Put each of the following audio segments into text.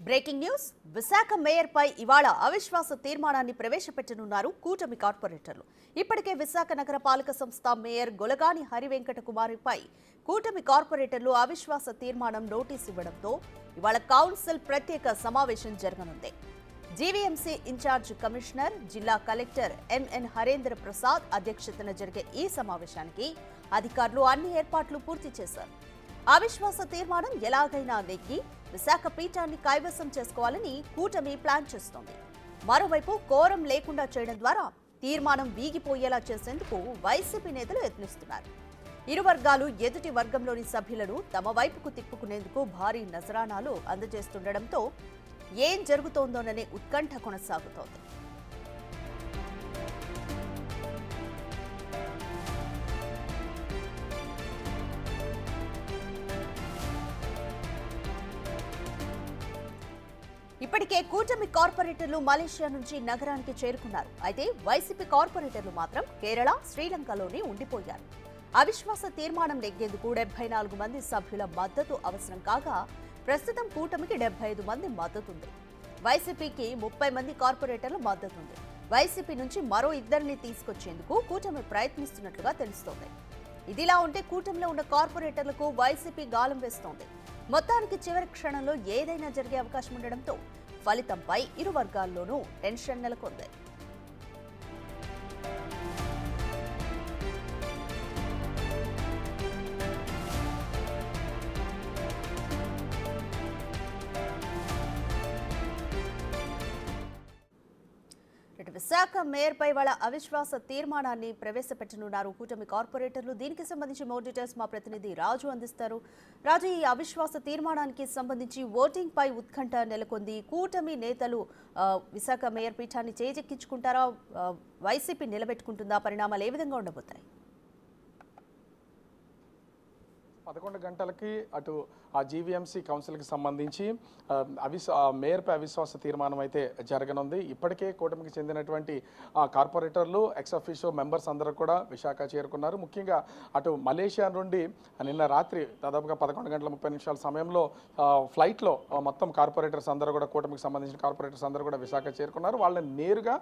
Breaking news Visakha mayor పై ఇవాళ అవిశ్వాస తీర్మానాన్ని ప్రవేశపెట్టనున్నారు కూటమి కార్పొరేటర్లు. ఇప్పటికే విశాఖ నగర పాలక సంస్థ మేయర్ గొలగాని హరివెంకట కుమారిపై కూటమి కార్పొరేటర్లు అవిశ్వాస తీర్మానం నోటీసు ఇవ్వడంతో ఇవాళ కౌన్సిల్ ప్రత్యేక సమావేశం జరగనుంది. జీవీఎంసీ ఇన్ఛార్జ్ కమిషనర్ జిల్లా కలెక్టర్ ఎంఎన్ హరేంద్ర ప్రసాద్ అధ్యక్షతన జరిగే ఈ సమావేశానికి అధికారులు అన్ని ఏర్పాట్లు పూర్తి చేశారు. అవిశ్వాస తీర్మానం ఎలాగైనా నెగ్గి విశాఖ పీఠాన్ని కైవసం చేసుకోవాలని కూటమి ప్లాన్ చేస్తోంది. మరోవైపు కోరం లేకుండా చేయడం ద్వారా తీర్మానం వీగిపోయేలా చేసేందుకు వైసీపీ నేతలు యత్నిస్తున్నారు. ఇరు వర్గాలు ఎదుటి వర్గంలోని సభ్యులను తమ వైపుకు తిప్పుకునేందుకు భారీ నజరానాలు అందజేస్తుండటంతో ఏం జరుగుతోందోననే ఉత్కంఠ కొనసాగుతోంది. ఇప్పటికే కూటమి కార్పొరేటర్లు మలేషియా నుంచి నగరానికి చేరుకున్నారు. అయితే వైసీపీ కార్పొరేటర్లు మాత్రం కేరళ, శ్రీలంకలోనే ఉండిపోయారు. అవిశ్వాస తీర్మానం నెగ్గేందుకు 74 మంది సభ్యుల మద్దతు అవసరం కాగా ప్రస్తుతం కూటమికి 75 మంది మద్దతుంది. వైసీపీకి 30 మంది కార్పొరేటర్ల మద్దతుంది. వైసీపీ నుంచి మరో 2 తీసుకొచ్చేందుకు కూటమి ప్రయత్నిస్తున్నట్లుగా తెలుస్తోంది. ఇదిలా ఉంటే కూటమిలో ఉన్న కార్పొరేటర్లకు వైసీపీ గాలం వేస్తోంది. మొత్తానికి చివరి క్షణంలో ఏదైనా జరిగే అవకాశం ఉండడంతో ఫలితంపై ఇరు వర్గాల్లోనూ టెన్షన్ నెలకొంది. విశాఖ మేయర్ పై వాళ్ళ అవిశ్వాస తీర్మానాన్ని ప్రవేశపెట్టనున్నారు కూటమి కార్పొరేటర్లు. దీనికి సంబంధించి మోర్ డీటెయిల్స్ మా ప్రతినిధి రాజు అందిస్తారు. రాజు, ఈ అవిశ్వాస తీర్మానానికి సంబంధించి ఓటింగ్ పై ఉత్కంఠ నెలకొంది. కూటమి నేతలు విశాఖ మేయర్ పీఠాన్ని చేజెక్కించుకుంటారా, వైసీపీ నిలబెట్టుకుంటుందా? పరిణామాలు ఏ విధంగా ఉండబోతాయి? 11 గంటలకి అటు ఆ జీవీఎంసీ కౌన్సిల్కి సంబంధించి మేయర్పై అవిశ్వాస తీర్మానం అయితే జరగనుంది. ఇప్పటికే కూటమికి చెందినటువంటి కార్పొరేటర్లు, ఎక్స్ అఫీషియో మెంబర్స్ అందరూ కూడా విశాఖ చేరుకున్నారు. ముఖ్యంగా అటు మలేషియా నుండి నిన్న రాత్రి దాదాపుగా 11:30 సమయంలో ఫ్లైట్లో మొత్తం కార్పొరేటర్స్ అందరూ కూడా, కూటమికి సంబంధించిన కార్పొరేటర్స్ అందరూ కూడా విశాఖ చేరుకున్నారు. వాళ్ళని నేరుగా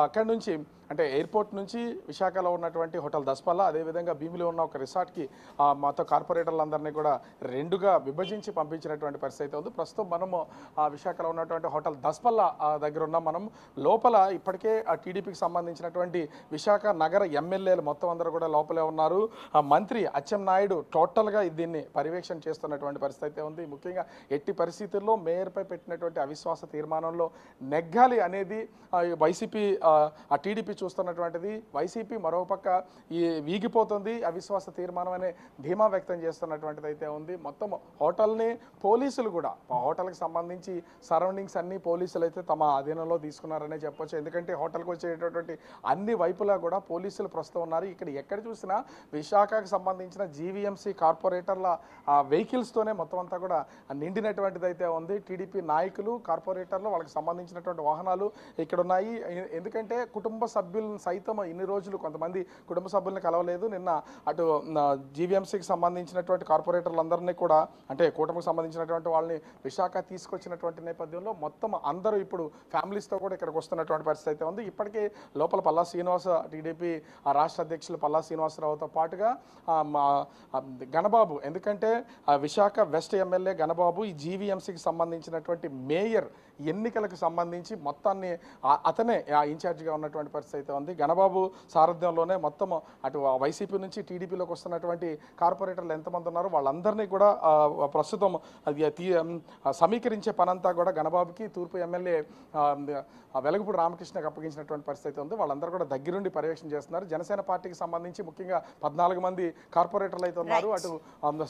అక్కడి నుంచి, అంటే ఎయిర్పోర్ట్ నుంచి విశాఖలో ఉన్నటువంటి హోటల్ దస్పల్లా, అదేవిధంగా భీమిలో ఉన్న ఒక రిసార్ట్కి మొత్తం కార్పొరేటర్లందరినీ కూడా 2గా విభజించి పంపించినటువంటి పరిస్థితి ఉంది. ప్రస్తుతం మనము విశాఖలో ఉన్నటువంటి హోటల్ దస్పల్లా దగ్గర ఉన్నాం. మనం లోపల ఇప్పటికే టీడీపీకి సంబంధించినటువంటి విశాఖ నగర ఎమ్మెల్యేలు మొత్తం అందరూ కూడా లోపలే ఉన్నారు. మంత్రి అచ్చెన్నాయుడు టోటల్గా దీన్ని పర్యవేక్షణ చేస్తున్నటువంటి పరిస్థితి ఉంది. ముఖ్యంగా ఎట్టి పరిస్థితుల్లో మేయర్పై పెట్టినటువంటి అవిశ్వాస తీర్మానంలో నెగ్గాలి అనేది వైసీపీ, టీడీపీ చూస్తున్నటువంటిది. వైసీపీ మరోపక్క ఈ వీగిపోతుంది అవిశ్వాస తీర్మానం అనే ధీమా వ్యక్తం చేస్తున్నటువంటిది అయితే ఉంది. మొత్తం హోటల్ని పోలీసులు కూడా, హోటల్కి సంబంధించి సరౌండింగ్స్ అన్ని పోలీసులు అయితే తమ అధీనంలో తీసుకున్నారనే చెప్పొచ్చు. ఎందుకంటే హోటల్కి వచ్చేటటువంటి అన్ని వైపులా కూడా పోలీసులు ప్రస్తుతం ఉన్నారు. ఇక్కడ ఎక్కడ చూసినా విశాఖకు సంబంధించిన జీవీఎంసీ కార్పొరేటర్ల వెహికల్స్తోనే మొత్తం అంతా కూడా నిండినటువంటిది అయితే ఉంది. టీడీపీ నాయకులు, కార్పొరేటర్లు, వాళ్ళకి సంబంధించినటువంటి వాహనాలు ఇక్కడ ఉన్నాయి. ఎందుకంటే కుటుంబ సభ్యులను సైతం ఇన్ని రోజులు కొంతమంది కుటుంబ సభ్యులను కలవలేదు. నిన్న అటు జీవీఎంసీకి సంబంధించినటువంటి కార్పొరేటర్లందరినీ కూడా, అంటే కూటమికి సంబంధించినటువంటి వాళ్ళని విశాఖ తీసుకొచ్చినటువంటి నేపథ్యంలో మొత్తం అందరూ ఇప్పుడు ఫ్యామిలీస్తో కూడా ఇక్కడికి వస్తున్నటువంటి పరిస్థితి అయితే ఉంది. ఇప్పటికే లోపల పల్లా శ్రీనివాస, టీడీపీ రాష్ట్ర అధ్యక్షులు పల్లా శ్రీనివాసరావుతో పాటుగా గణబాబు, ఎందుకంటే విశాఖ వెస్ట్ ఎమ్మెల్యే గణబాబు ఈ జీవీఎంసీకి సంబంధించినటువంటి మేయర్ ఎన్నికలకు సంబంధించి మొత్తాన్ని అతనే ఇన్ఛార్జిగా ఉన్నటువంటి పరిస్థితి అయితే ఉంది. గణబాబు సారథ్యంలోనే మొత్తం అటు వైసీపీ నుంచి టీడీపీలోకి వస్తున్నటువంటి కార్పొరేటర్లు ఎంతమంది ఉన్నారో వాళ్ళందరినీ కూడా ప్రస్తుతం సమీకరించే పనంతా కూడా గణబాబుకి, తూర్పు ఎమ్మెల్యే వెలగపూడి రామకృష్ణకి అప్పగించినటువంటి పరిస్థితి ఉంది. వాళ్ళందరూ కూడా దగ్గరుండి పర్యవేక్షణ చేస్తున్నారు. జనసేన పార్టీకి సంబంధించి ముఖ్యంగా 14 మంది కార్పొరేటర్లు అయితే ఉన్నారు. అటు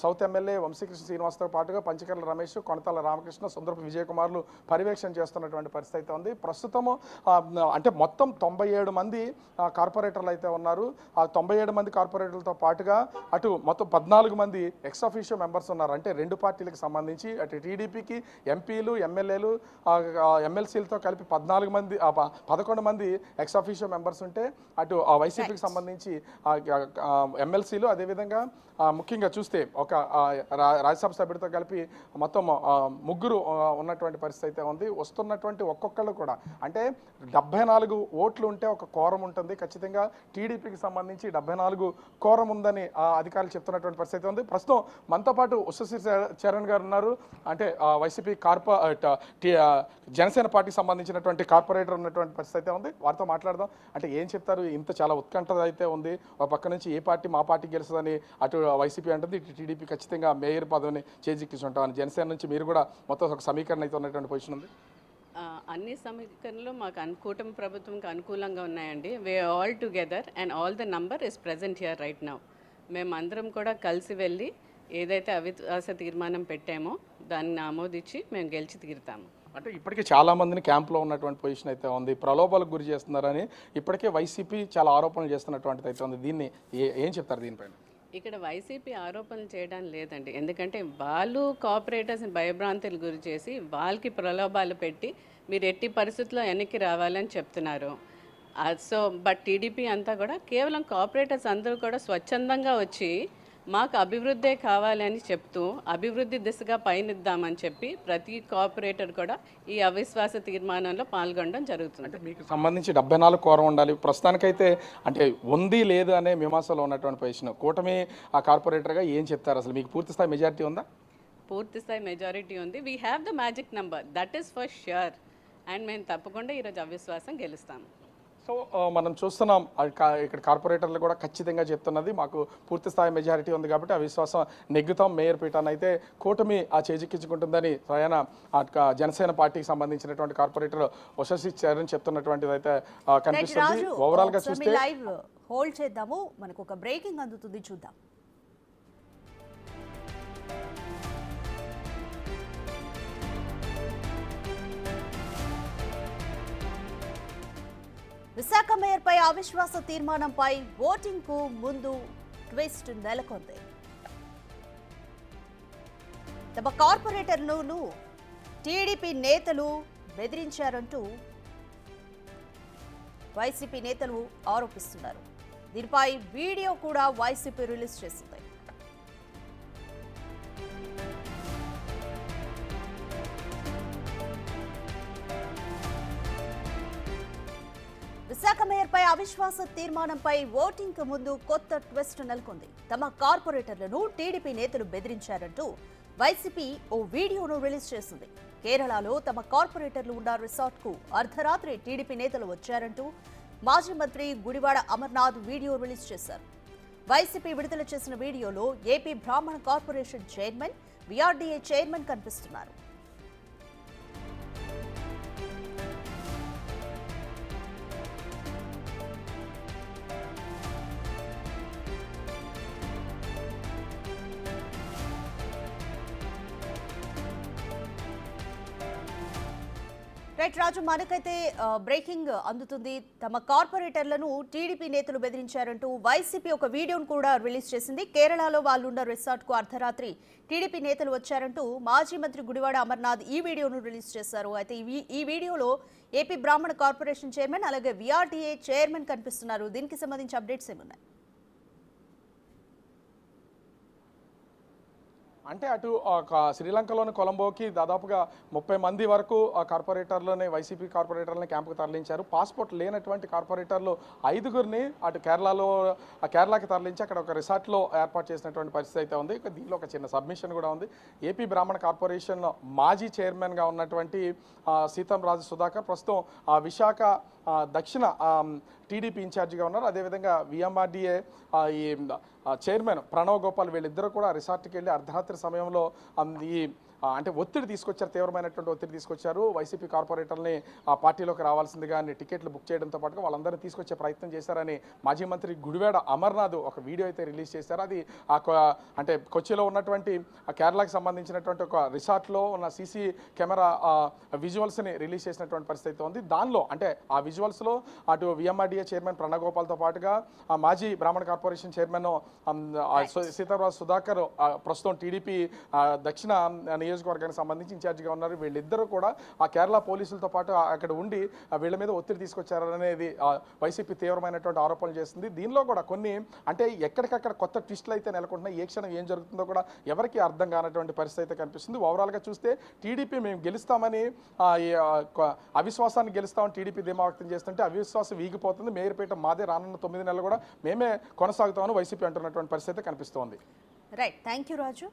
సౌత్ ఎమ్మెల్యే వంశీకృష్ణ శ్రీనివాస్తో పాటుగా పంచకర్ల రమేష్, కొనతాల రామకృష్ణ, సుందరపు విజయకుమార్లు పర్యవేక్షణ చేస్తున్నటువంటి పరిస్థితి అయితే ఉంది. ప్రస్తుతము అంటే మొత్తం 97 మంది కార్పొరేటర్లు అయితే ఉన్నారు. ఆ 97 మంది కార్పొరేటర్లతో పాటుగా అటు మొత్తం 14 14 మంది ఎక్స్-అఫీషియో మెంబర్స్ ఉన్నారు. అంటే రెండు పార్టీలకు సంబంధించి అటు టీడీపీకి ఎంపీలు, ఎమ్మెల్యేలు, ఎమ్మెల్సీలతో కలిపి 11 మంది ఎక్స్-అఫీషియో మెంబర్స్ ఉంటే, అటు వైసీపీకి సంబంధించి ఎమ్మెల్సీలు, అదేవిధంగా ముఖ్యంగా చూస్తే ఒక రాజ్యసభ సభ్యుడితో కలిపి మొత్తం 3 ఉన్నటువంటి పరిస్థితి అయితే ఉంది. వస్తున్నటువంటి ఒక్కొక్కళ్ళు కూడా అంటే 74 ఓట్లు ఉంటే ఒక కోరం ఉంటుంది. ఖచ్చితంగా టీడీపీకి సంబంధించి 74 కోరం ఉందని అధికారులు చెప్తున్నటువంటి పరిస్థితి ఉంది. ప్రస్తుతం మనతో పాటు ఉషశ్రీ చరణ్ గారు ఉన్నారు. అంటే వైసీపీ జనసేన పార్టీకి సంబంధించినటువంటి కార్పొరేటర్ ఉన్నటువంటి పరిస్థితి అయితే ఉంది. వారితో మాట్లాడదాం. అంటే ఏం చెప్తారు? ఇంత చాలా ఉత్కంఠ అయితే ఉంది. ఒక పక్క నుంచి ఏ పార్టీ మా పార్టీ గెలుస్తుందని అటు వైసీపీ అంటుంది, ఇటు టీడీపీ ఖచ్చితంగా మేయర్ పదవిని చేజిక్కించుంటామని. జనసేన నుంచి మీరు కూడా మొత్తం ఒక సమీకరణ అయితే ఉన్నటువంటి పొజిషన్ ఉంది. అన్ని సమీకరణలు మాకు కూటమి ప్రభుత్వంకి అనుకూలంగా ఉన్నాయండి. We all together and all the number is present here right now. మేమందరం కూడా కలిసి వెళ్ళి ఏదైతే అవిశ్వాస తీర్మానం పెట్టామో దాన్ని ఆమోదించి మేము గెలిచి తీరుతాము. అంటే ఇప్పటికే చాలా మందిని క్యాంప్లో ఉన్నటువంటి పొజిషన్ అయితే ఉంది. ప్రలోభాలకు గురి చేస్తున్నారని ఇప్పటికే వైసీపీ చాలా ఆరోపణలు చేస్తున్నటువంటిది అయితే ఉంది. దీన్ని ఏం చెప్తారు దీనిపైన? ఇక్కడ వైసీపీ ఆరోపణలు చేయడం లేదండి. ఎందుకంటే వాళ్ళు కోఆపరేటర్స్ని భయభ్రాంతులు గురి చేసి వాళ్ళకి ప్రలోభాలు పెట్టి మీరు ఎట్టి పరిస్థితుల్లో వెనక్కి రావాలని చెప్తున్నారు. సో బట్ టీడీపీ అంతా కూడా కేవలం కోఆపరేటర్స్ అందరూ కూడా స్వచ్ఛందంగా వచ్చి మాకు అభివృద్ధే కావాలని చెప్తూ అభివృద్ధి దిశగా పయనిద్దామని చెప్పి ప్రతి కోఆపరేటర్ కూడా ఈ అవిశ్వాస తీర్మానంలో పాల్గొనడం జరుగుతుంది. అంటే మీకు సంబంధించి 74 కోరం ఉండాలి. ప్రస్తుతానికైతే అంటే ఉంది లేదు అనే మీమాంసలో ఉన్నటువంటి పొజిషన్. కూటమి కార్పొరేటర్గా ఏం చెప్తారు? అసలు మీకు పూర్తి స్థాయి మెజారిటీ ఉందా? పూర్తి స్థాయి మెజారిటీ ఉంది. We have the magic number, that is for sure. And మేము తప్పకుండా ఈరోజు అవిశ్వాసం గెలుస్తాము. సో మనం చూస్తున్నాం ఇక్కడ కార్పొరేటర్లు కూడా ఖచ్చితంగా చెప్తున్నది మాకు పూర్తి స్థాయి మెజారిటీ ఉంది కాబట్టి అవిశ్వాసం నెగ్గుతాం, మేయర్ పీఠాన్ని అయితే కూటమి చేజిక్కించుకుంటుందని స్వయాన జనసేన పార్టీకి సంబంధించినటువంటి కార్పొరేటర్ ఉషశ్రీ చరణ్ చెప్తున్నటువంటిది అయితే కనిపిస్తుంది. ఓవరాల్ గా చూస్తే లైవ్ హోల్డ్ చేద్దాము, మనకు ఒక బ్రేకింగ్ అందుతుంది, చూద్దాం. విశాఖ మేయర్పై అవిశ్వాస తీర్మానంపై ఓటింగ్ కు ముందు ట్విస్ట్ నెలకొంది. తమ కార్పొరేటర్లను టీడీపీ నేతలు బెదిరించారంటూ వైసీపీ నేతలు ఆరోపిస్తున్నారు. దీనిపై వీడియో కూడా వైసీపీ రిలీజ్ చేసింది. విశాఖ మేయర్పై అవిశ్వాస తీర్మానంపై ఓటింగ్ కు ముందు కొత్త ట్విస్ట్ నెలకొంది. తమ కార్పొరేటర్లను టీడీపీ నేతలు బెదిరించారంటూ వైసీపీ ఓ వీడియోను రిలీజ్ చేసింది. కేరళలో తమ కార్పొరేటర్లు ఉన్న రిసార్ట్ కు అర్ధరాత్రి టీడీపీ నేతలు వచ్చారంటూ మాజీ మంత్రి గుడివాడ అమర్నాథ్ వీడియో రిలీజ్ చేశారు. వైసీపీ విడుదల చేసిన వీడియోలో ఏపీ బ్రాహ్మణ కార్పొరేషన్ చైర్మన్, విఆర్డీఏ చైర్మన్ కనిపిస్తున్నారు. రైట్ రాజు, మనకైతే బ్రేకింగ్ అందుతుంది. తమ కార్పొరేటర్లను టీడీపీ నేతలు బెదిరించారంటూ వైసీపీ ఒక వీడియోను కూడా రిలీజ్ చేసింది. కేరళలో వాళ్ళు ఉన్న రిసార్ట్ కు అర్ధరాత్రి టీడీపీ నేతలు వచ్చారంటూ మాజీ మంత్రి గుడివాడ అమర్నాథ్ ఈ వీడియోను రిలీజ్ చేశారు. అయితే ఈ వీడియోలో ఏపీ బ్రాహ్మణ కార్పొరేషన్ చైర్మన్ అలాగే విఆర్డీఏ చైర్మన్ కనిపిస్తున్నారు. దీనికి సంబంధించి అప్డేట్స్ ఏమున్నాయి? అంటే అటు శ్రీలంకలోని కొలంబోకి దాదాపుగా 30 మంది వరకు కార్పొరేటర్లని, వైసీపీ కార్పొరేటర్లని క్యాంపుకు తరలించారు. పాస్పోర్ట్ లేనటువంటి కార్పొరేటర్లు 5గురిని అటు కేరళకి తరలించి అక్కడ ఒక రిసార్ట్లో ఏర్పాటు చేసినటువంటి పరిస్థితి అయితే ఉంది. దీనిలో ఒక చిన్న సబ్మిషన్ కూడా ఉంది. ఏపీ బ్రాహ్మణ కార్పొరేషన్ మాజీ చైర్మన్గా ఉన్నటువంటి సీతం రాజు సుధాకర్ ప్రస్తుతం విశాఖ దక్షిణ టీడీపీ ఇన్ఛార్జిగా ఉన్నారు. అదేవిధంగా విఎంఆర్డీఏ ఈ చైర్మన్ ప్రణవ్ గోపాల్ వీళ్ళిద్దరూ కూడా రిసార్ట్కి వెళ్ళి అర్ధరాత్రి సమయంలో ఈ అంటే ఒత్తిడి తీసుకొచ్చారు, తీవ్రమైనటువంటి ఒత్తిడి తీసుకొచ్చారు. వైసీపీ కార్పొరేటర్ని ఆ పార్టీలోకి రావాల్సిందిగా టికెట్లు బుక్ చేయడంతో పాటుగా వాళ్ళందరినీ తీసుకొచ్చే ప్రయత్నం చేశారని మాజీ మంత్రి గుడివాడ అమర్నాథ్ ఒక వీడియో అయితే రిలీజ్ చేశారు. అది అంటే కొచ్చిలో ఉన్నటువంటి కేరళకి సంబంధించినటువంటి ఒక రిసార్ట్లో ఉన్న సీసీ కెమెరా విజువల్స్ని రిలీజ్ చేసినటువంటి పరిస్థితి ఉంది. దానిలో అంటే ఆ విజువల్స్లో అటు విఎంఆర్డీఏ చైర్మన్ ప్రణగోపాల్తో పాటుగా మాజీ బ్రాహ్మణ కార్పొరేషన్ చైర్మన్ సీతారాం సుధాకర్ ప్రస్తుతం టీడీపీ దక్షిణ నియోజకవర్గానికి సంబంధించి ఇన్ఛార్జిగా ఉన్నారు. వీళ్ళిద్దరూ కూడా ఆ కేరళ పోలీసులతో పాటు అక్కడ ఉండి వీళ్ళ మీద ఒత్తిడి తీసుకొచ్చారనేది వైసీపీ తీవ్రమైనటువంటి ఆరోపణలు చేస్తుంది. దీనిలో కూడా కొన్ని అంటే ఎక్కడికక్కడ కొత్త ట్విస్టులు అయితే నెలకొంటున్నాయి. ఏ క్షణం ఏం జరుగుతుందో కూడా ఎవరికి అర్థం కానటువంటి పరిస్థితి అయితే కనిపిస్తుంది. ఓవరాల్గా చూస్తే టీడీపీ మేము గెలుస్తామని అవిశ్వాసాన్ని గెలుస్తామని టీడీపీ ధీమా వ్యక్తం చేస్తుంటే అవిశ్వాసం వీగిపోతుంది. మేయర్పేట మాదే, రానున్న 9 నెలలు కూడా మేమే కొనసాగుతామని వైసీపీ అంటున్నటువంటి పరిస్థితి కనిపిస్తోంది. Right, thank you Raju.